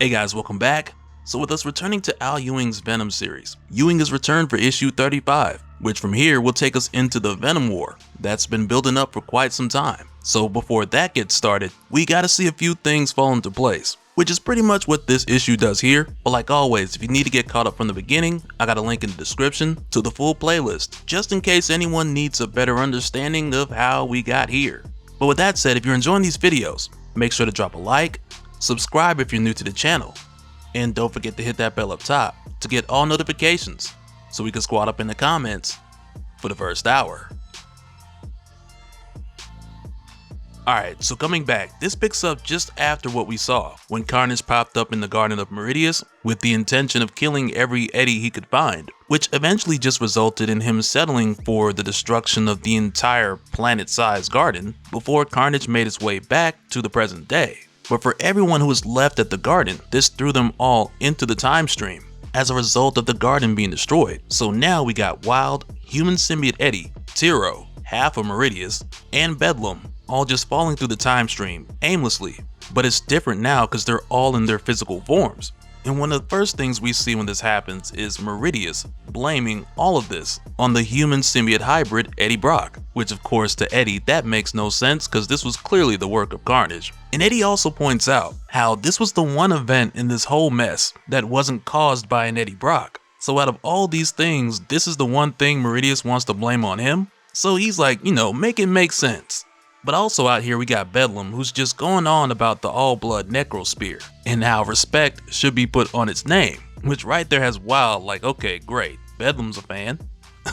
Hey guys, welcome back. So with us returning to Al Ewing's Venom series, Ewing has returned for issue 35, which from here will take us into the Venom War that's been building up for quite some time. So before that gets started, we gotta see a few things fall into place, which is pretty much what this issue does here. But like always, if you need to get caught up from the beginning, I got a link in the description to the full playlist, just in case anyone needs a better understanding of how we got here. But with that said, if you're enjoying these videos, make sure to drop a like, subscribe if you're new to the channel, and don't forget to hit that bell up top to get all notifications so we can squad up in the comments for the first hour. Alright, so coming back, this picks up just after what we saw when Carnage popped up in the Garden of Meridius with the intention of killing every Eddie he could find, which eventually just resulted in him settling for the destruction of the entire planet-sized garden before Carnage made his way back to the present day. But for everyone who was left at the garden, this threw them all into the time stream as a result of the garden being destroyed. So now we got Wild, Human Symbiote Eddie, Tiro, half of Meridius, and Bedlam all just falling through the time stream aimlessly. But it's different now because they're all in their physical forms. And one of the first things we see when this happens is Meridius blaming all of this on the human symbiote hybrid Eddie Brock, which of course to Eddie that makes no sense because this was clearly the work of Carnage. And Eddie also points out how this was the one event in this whole mess that wasn't caused by an Eddie Brock. So out of all these things, this is the one thing Meridius wants to blame on him. So he's like, make it make sense. But also out here we got Bedlam, who's just going on about the all-blood necro spear and how respect should be put on its name, which right there has Wild like, okay, great, Bedlam's a fan,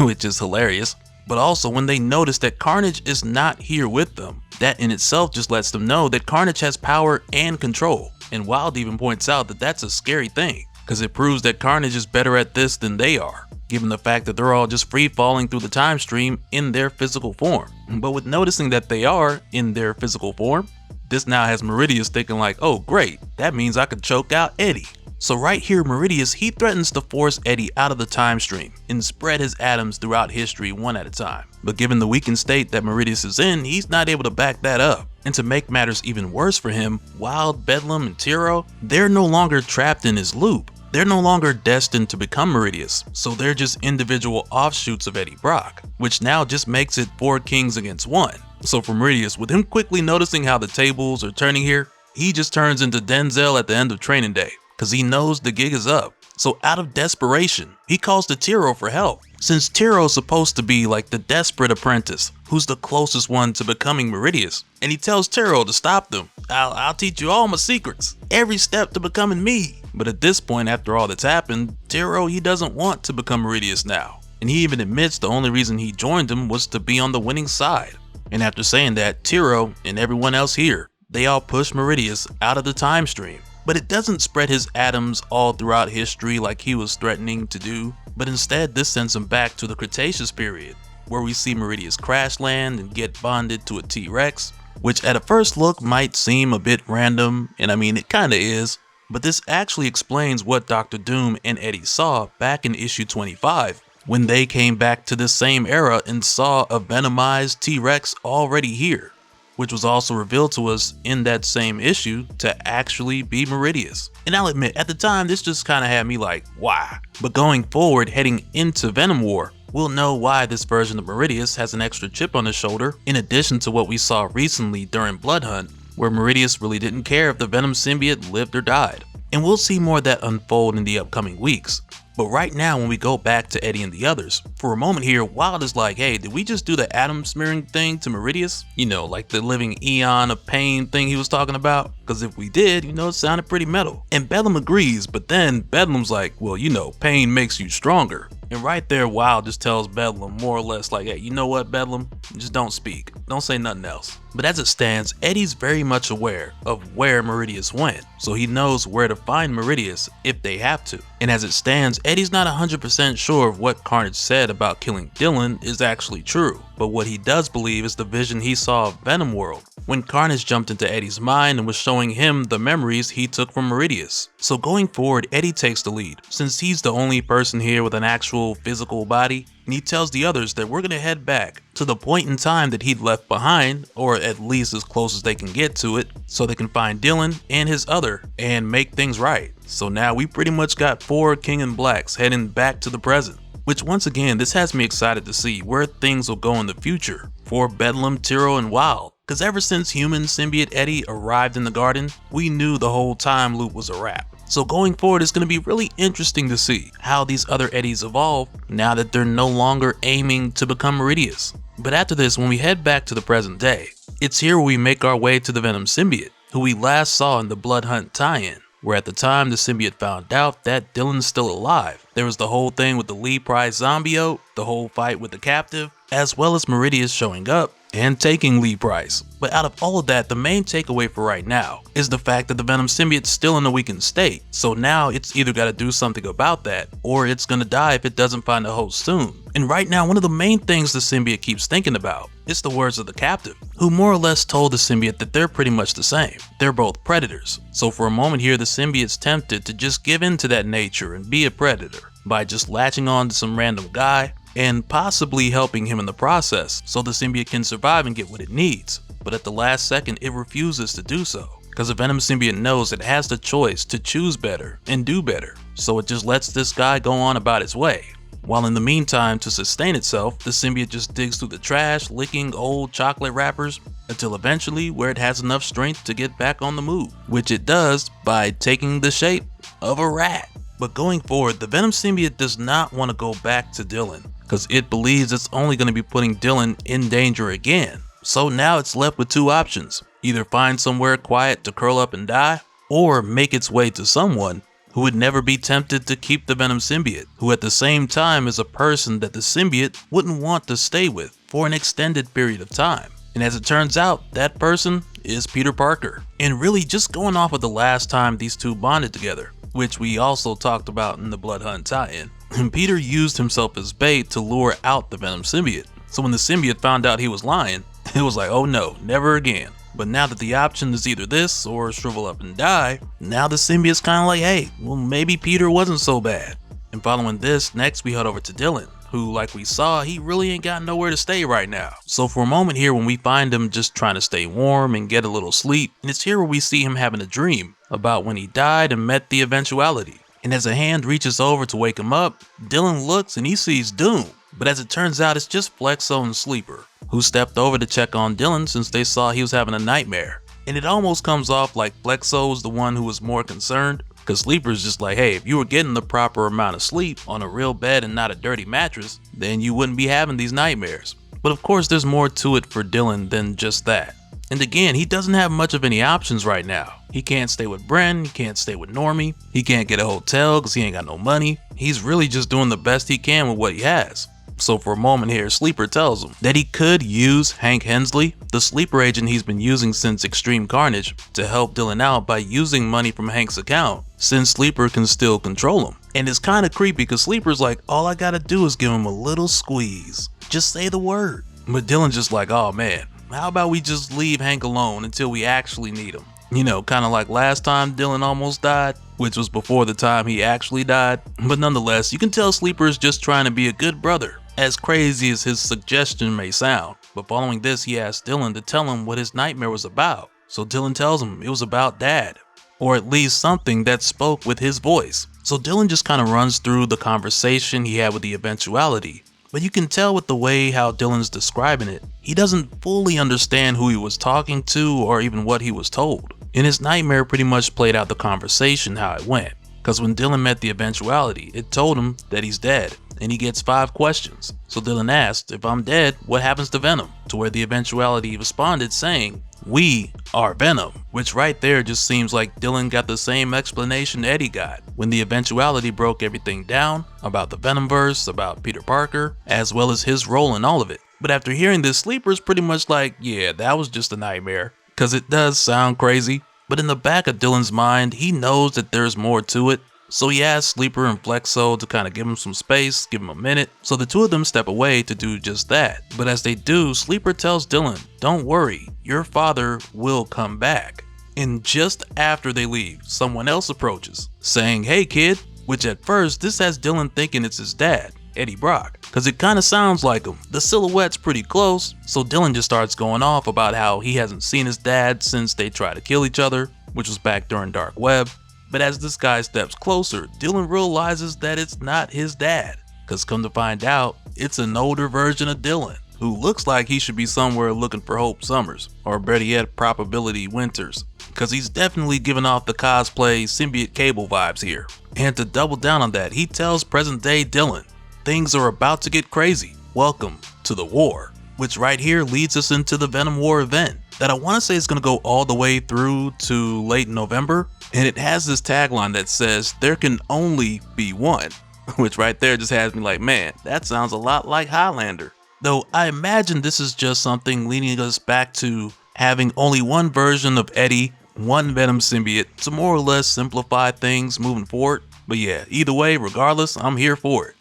which is hilarious. But also when they notice that Carnage is not here with them, that in itself just lets them know that Carnage has power and control. And Wild even points out that that's a scary thing, because it proves that Carnage is better at this than they are, given the fact that they're all just free falling through the time stream in their physical form. But with noticing that they are in their physical form, this now has Meridius thinking like, oh great, that means I could choke out Eddie. So right here Meridius, he threatens to force Eddie out of the time stream and spread his atoms throughout history one at a time. But given the weakened state that Meridius is in, he's not able to back that up. And to make matters even worse for him, Wild, Bedlam, and Tiro, they're no longer trapped in his loop. They're no longer destined to become Meridius, so they're just individual offshoots of Eddie Brock, which now just makes it 4 kings against 1. So for Meridius, with him quickly noticing how the tables are turning here, he just turns into Denzel at the end of training day, because he knows the gig is up. So out of desperation, he calls to Tiro for help, since Tiro's supposed to be like the desperate apprentice, who's the closest one to becoming Meridius. And he tells Tiro to stop them. I'll teach you all my secrets, every step to becoming me. But at this point, after all that's happened, Tiro, he doesn't want to become Meridius now. And he even admits the only reason he joined him was to be on the winning side. And after saying that, Tiro and everyone else here, they all push Meridius out of the time stream. But it doesn't spread his atoms all throughout history like he was threatening to do, but instead this sends him back to the Cretaceous period, where we see Meridius crash land and get bonded to a T-Rex, which at a first look might seem a bit random, and I mean it kinda is, but this actually explains what Dr. Doom and Eddie saw back in issue 25, when they came back to this same era and saw a venomized T-Rex already here, which was also revealed to us in that same issue to actually be Meridius. And I'll admit, at the time this just kinda had me like, why? But going forward, heading into Venom War, we'll know why this version of Meridius has an extra chip on his shoulder, in addition to what we saw recently during Blood Hunt, where Meridius really didn't care if the Venom symbiote lived or died. And we'll see more of that unfold in the upcoming weeks. But right now, when we go back to Eddie and the others, for a moment here, Wild is like, hey, did we just do the atom smearing thing to Meridius? Like the living eon of pain thing he was talking about? Because if we did, it sounded pretty metal. And Bedlam agrees, but then Bedlam's like, well, pain makes you stronger. And right there, Wild just tells Bedlam more or less like, hey, you know what, Bedlam? Just don't speak. Don't say nothing else. But as it stands, Eddie's very much aware of where Meridius went, so he knows where to find Meridius if they have to. And as it stands, Eddie's not 100% sure if what Carnage said about killing Dylan is actually true. but what he does believe is the vision he saw of Venom World, when Carnage jumped into Eddie's mind and was showing him the memories he took from Meridius. So going forward, Eddie takes the lead, since he's the only person here with an actual physical body, and he tells the others that we're gonna head back to the point in time that he'd left behind, or at least as close as they can get to it, so they can find Dylan and his other and make things right. So now we pretty much got 4 King in Blacks heading back to the present. Which once again, this has me excited to see where things will go in the future for Bedlam, Tiro, and Wild. Cause ever since human symbiote Eddie arrived in the garden, we knew the whole time loop was a wrap. So going forward, it's going to be really interesting to see how these other Eddies evolve now that they're no longer aiming to become Meridius. But after this, when we head back to the present day, it's here where we make our way to the Venom symbiote, who we last saw in the Blood Hunt tie-in, where at the time the symbiote found out that Dylan's still alive. There was the whole thing with the Lee Price Symbiote, the whole fight with the captive, as well as Meridius showing up and taking Lee Price. But out of all of that, the main takeaway for right now is the fact that the Venom symbiote's still in a weakened state. So now it's either got to do something about that, or it's gonna die if it doesn't find a host soon. And right now, one of the main things the symbiote keeps thinking about is the words of the captive, who more or less told the symbiote that they're pretty much the same. They're both predators. So for a moment here, the symbiote's tempted to just give in to that nature and be a predator by just latching on to some random guy and possibly helping him in the process so the symbiote can survive and get what it needs. But at the last second, it refuses to do so, because the Venom symbiote knows it has the choice to choose better and do better. So it just lets this guy go on about its way. While in the meantime, to sustain itself, the symbiote just digs through the trash, licking old chocolate wrappers, until eventually where it has enough strength to get back on the move, which it does by taking the shape of a rat. But going forward, the Venom symbiote does not want to go back to Dylan, because it believes it's only going to be putting Dylan in danger again. So now it's left with 2 options: either find somewhere quiet to curl up and die, or make its way to someone who would never be tempted to keep the Venom symbiote, who at the same time is a person that the symbiote wouldn't want to stay with for an extended period of time. And as it turns out, that person is Peter Parker. And really, just going off of the last time these two bonded together, which we also talked about in the Blood Hunt tie-in, and Peter used himself as bait to lure out the Venom symbiote. So when the symbiote found out he was lying, it was like, oh no, never again. But now that the option is either this or shrivel up and die, now the symbiote's kind of like, hey, well maybe Peter wasn't so bad. And following this, next we head over to Dylan, who, like we saw, he really ain't got nowhere to stay right now. So for a moment here, when we find him just trying to stay warm and get a little sleep, and it's here where we see him having a dream about when he died and met the eventuality. And as a hand reaches over to wake him up, Dylan looks and he sees Doom. But as it turns out, it's just Flexo and Sleeper, who stepped over to check on Dylan since they saw he was having a nightmare. And it almost comes off like Flexo was the one who was more concerned, because Sleeper's just like, hey, if you were getting the proper amount of sleep on a real bed and not a dirty mattress, then you wouldn't be having these nightmares. But of course, there's more to it for Dylan than just that. And again, he doesn't have much of any options right now. He can't stay with Bren, he can't stay with Normie, he can't get a hotel because he ain't got no money. He's really just doing the best he can with what he has. So for a moment here, Sleeper tells him that he could use Hank Hensley, the sleeper agent he's been using since Extreme Carnage, to help Dylan out by using money from Hank's account, since Sleeper can still control him. And it's kind of creepy because Sleeper's like, all I gotta do is give him a little squeeze. Just say the word. But Dylan's just like, oh man, how about we just leave Hank alone until we actually need him? You know, kind of like last time Dylan almost died, which was before the time he actually died. But nonetheless, you can tell Sleeper is just trying to be a good brother, as crazy as his suggestion may sound. But following this, he asks Dylan to tell him what his nightmare was about. So Dylan tells him it was about Dad, or at least something that spoke with his voice. So Dylan just kind of runs through the conversation he had with the eventuality. But you can tell with the way how Dylan's describing it, he doesn't fully understand who he was talking to or even what he was told. And his nightmare pretty much played out the conversation how it went. Because when Dylan met the eventuality, it told him that he's dead. And he gets 5 questions. So Dylan asked, if I'm dead, what happens to Venom? To where the eventuality responded saying, we are Venom. Which right there just seems like Dylan got the same explanation Eddie got when the eventuality broke everything down about the Venomverse, about Peter Parker, as well as his role in all of it. But after hearing this, Sleeper's pretty much like, yeah, that was just a nightmare. Because it does sound crazy. But in the back of Dylan's mind, he knows that there's more to it. So he asks Sleeper and Flexo to kind of give him some space, give him a minute, so the two of them step away to do just that. But as they do, Sleeper tells Dylan, "Don't worry, your father will come back." And just after they leave, someone else approaches, saying, "Hey kid," which at first this has Dylan thinking it's his dad, Eddie Brock, cause it kinda sounds like him. The silhouette's pretty close, so Dylan just starts going off about how he hasn't seen his dad since they tried to kill each other, which was back during Dark Web. But as this guy steps closer, Dylan realizes that it's not his dad, cause come to find out, it's an older version of Dylan, who looks like he should be somewhere looking for Hope Summers, or better yet, Probability Winters, cause he's definitely giving off the cosplay Symbiote Cable vibes here. And to double down on that, he tells present day Dylan, "Things are about to get crazy. Welcome to the war." Which right here leads us into the Venom War event that I want to say is going to go all the way through to late November. And it has this tagline that says, "There can only be one," which right there just has me like, man, that sounds a lot like Highlander. Though I imagine this is just something leading us back to having only one version of Eddie, one Venom symbiote, to more or less simplify things moving forward. But yeah, either way, regardless, I'm here for it.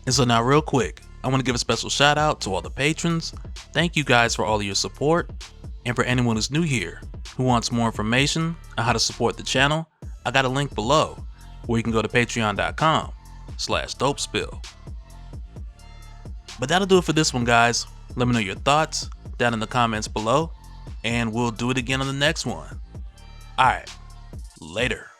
And so now real quick, I want to give a special shout out to all the patrons. Thank you guys for all of your support. And for anyone who's new here, who wants more information on how to support the channel, I got a link below where you can go to patreon.com/dopespill. But that'll do it for this one, guys. Let me know your thoughts down in the comments below, and we'll do it again on the next one. Alright, later.